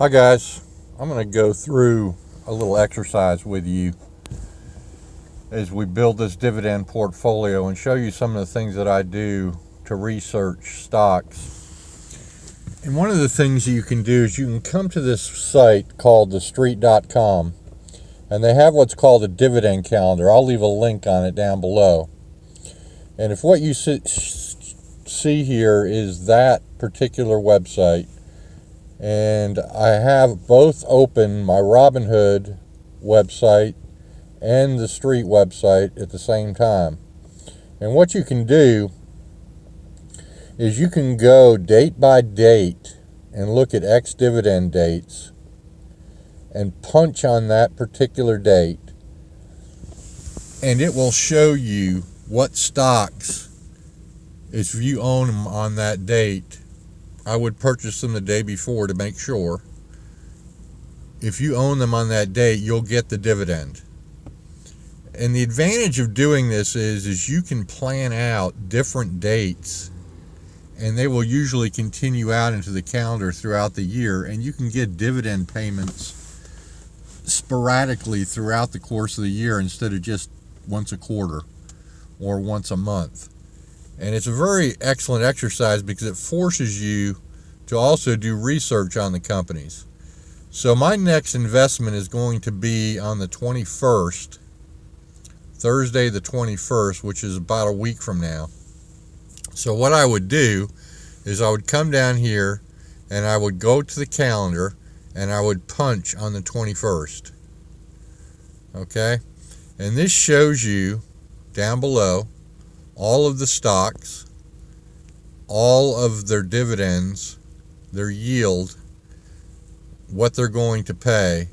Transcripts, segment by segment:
Hi guys, I'm going to go through a little exercise with you as we build this dividend portfolio and show you some of the things that I do to research stocks. And one of the things you can do is you can come to this site called thestreet.com, and they have what's called a dividend calendar. I'll leave a link on it down below. And if what you see here is that particular website, and I have both open, my Robinhood website and the Street website at the same time. And what you can do is you can go date by date and look at ex-dividend dates and punch on that particular date, and it will show you what stocks, if you own them on that date. I would purchase them the day before to make sure. If you own them on that date, you'll get the dividend. And the advantage of doing this is you can plan out different dates, and they will usually continue out into the calendar throughout the year, and you can get dividend payments sporadically throughout the course of the year instead of just once a quarter or once a month. And it's a very excellent exercise because it forces you to also do research on the companies. So my next investment is going to be on the 21st, Thursday the 21st, which is about a week from now. So what I would do is I would come down here and I would go to the calendar and I would punch on the 21st. Okay? And this shows you down below all of the stocks, all of their dividends, their yield, what they're going to pay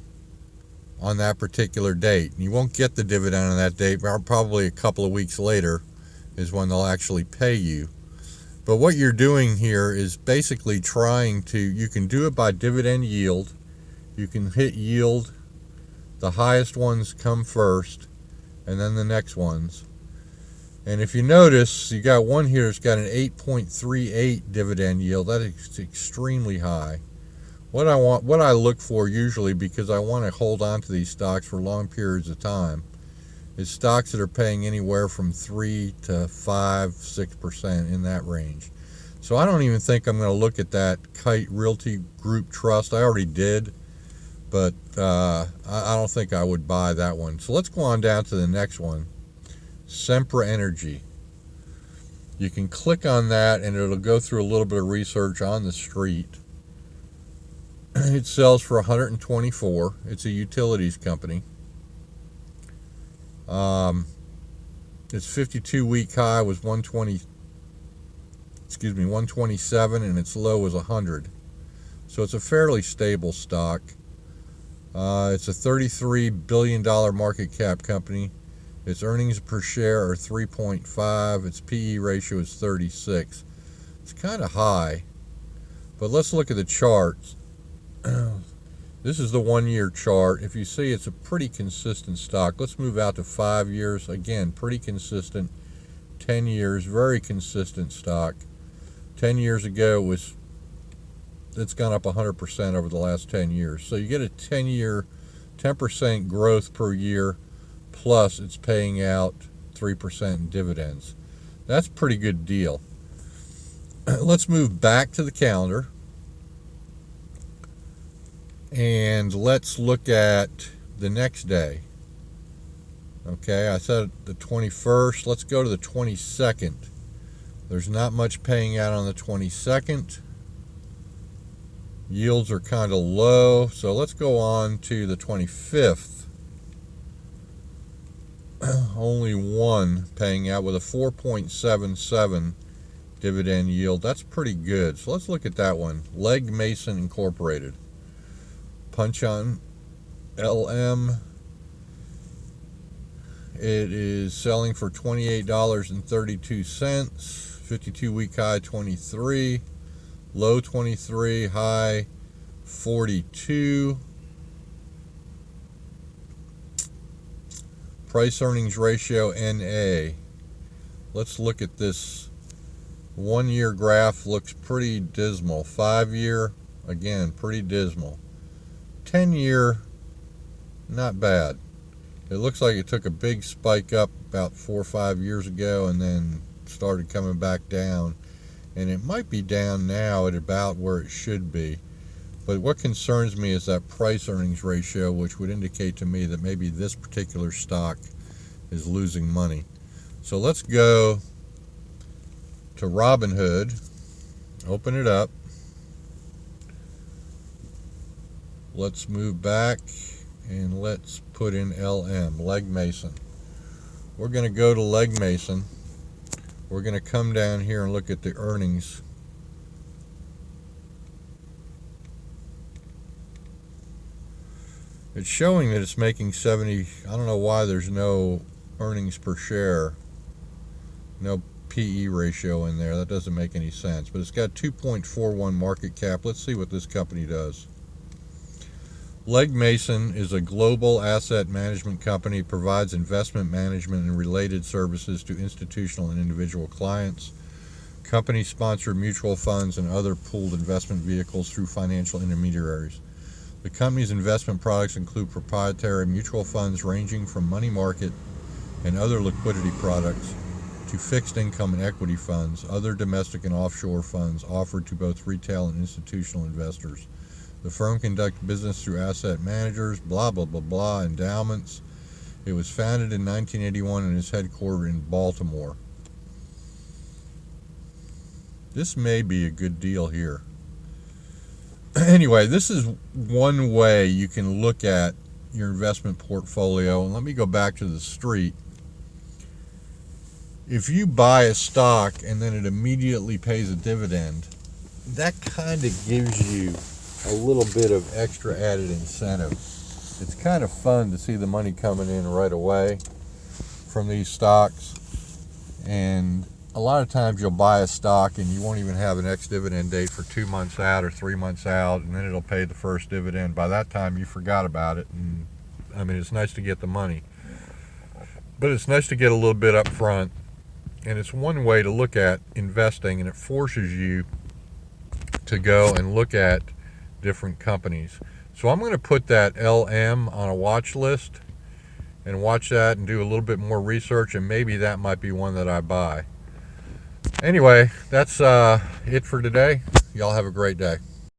on that particular date. You won't get the dividend on that date, probably a couple of weeks later is when they'll actually pay you. But what you're doing here is basically you can do it by dividend yield. You can hit yield, the highest ones come first, and then the next ones. And if you notice, you got one here that's got an 8.38 dividend yield. That is extremely high. What I look for usually, because I want to hold on to these stocks for long periods of time, is stocks that are paying anywhere from 3 to 5, 6% in that range. So I don't even think I'm going to look at that Kite Realty Group Trust. I already did, but I don't think I would buy that one. So let's go on down to the next one. Sempra Energy. You can click on that and it'll go through a little bit of research on the street. It sells for $124. It's a utilities company. Its 52-week high was 127, and its low was 100. So it's a fairly stable stock. It's a $33 billion market cap company. Its earnings per share are 3.5. Its PE ratio is 36. It's kind of high. But let's look at the charts. This is the 1-year chart. If you see, it's a pretty consistent stock. Let's move out to 5 years. Again, pretty consistent. 10 years, very consistent stock. 10 years ago, it's gone up 100% over the last 10 years. So you get a 10-year, 10% growth per year, plus it's paying out 3% in dividends. That's a pretty good deal. Let's move back to the calendar. And let's look at the next day. Okay, I said the 21st. Let's go to the 22nd. There's not much paying out on the 22nd. Yields are kind of low. So let's go on to the 25th. Only one paying out with a 4.77 dividend yield. That's pretty good. So let's look at that one. Legg Mason Incorporated. Punch on LM. It is selling for $28.32. 52-week high 23, low 23, high 42. Price earnings ratio NA. Let's look at this. 1-year graph looks pretty dismal. 5-year, again, pretty dismal. 10-year, not bad. It looks like it took a big spike up about 4 or 5 years ago and then started coming back down. And it might be down now at about where it should be. But what concerns me is that price-earnings ratio, which would indicate to me that maybe this particular stock is losing money. So let's go to Robinhood, open it up. Let's move back and let's put in LM, Leg Mason. We're going to go to Leg Mason. We're going to come down here and look at the earnings. It's showing that it's making 70. I don't know why there's no earnings per share, no PE ratio in there. That doesn't make any sense. But it's got 2.41 market cap. Let's see what this company does. Leg Mason is a global asset management company, provides investment management and related services to institutional and individual clients. Companies sponsor mutual funds and other pooled investment vehicles through financial intermediaries. The company's investment products include proprietary mutual funds ranging from money market and other liquidity products to fixed income and equity funds, other domestic and offshore funds offered to both retail and institutional investors. The firm conducts business through asset managers, blah, blah, blah, blah, endowments. It was founded in 1981 and is headquartered in Baltimore. This may be a good deal here. Anyway, this is one way you can look at your investment portfolio. And let me go back to the street. If you buy a stock and then it immediately pays a dividend, that kind of gives you a little bit of extra added incentive. It's kind of fun to see the money coming in right away from these stocks. And a lot of times you'll buy a stock and you won't even have an ex-dividend date for 2 months out or 3 months out, and then it'll pay the first dividend. By that time you forgot about it. And I mean, it's nice to get the money, but it's nice to get a little bit up front. And it's one way to look at investing, and it forces you to go and look at different companies. So I'm going to put that LM on a watch list and watch that and do a little bit more research, and maybe that might be one that I buy. Anyway, that's it for today. Y'all have a great day.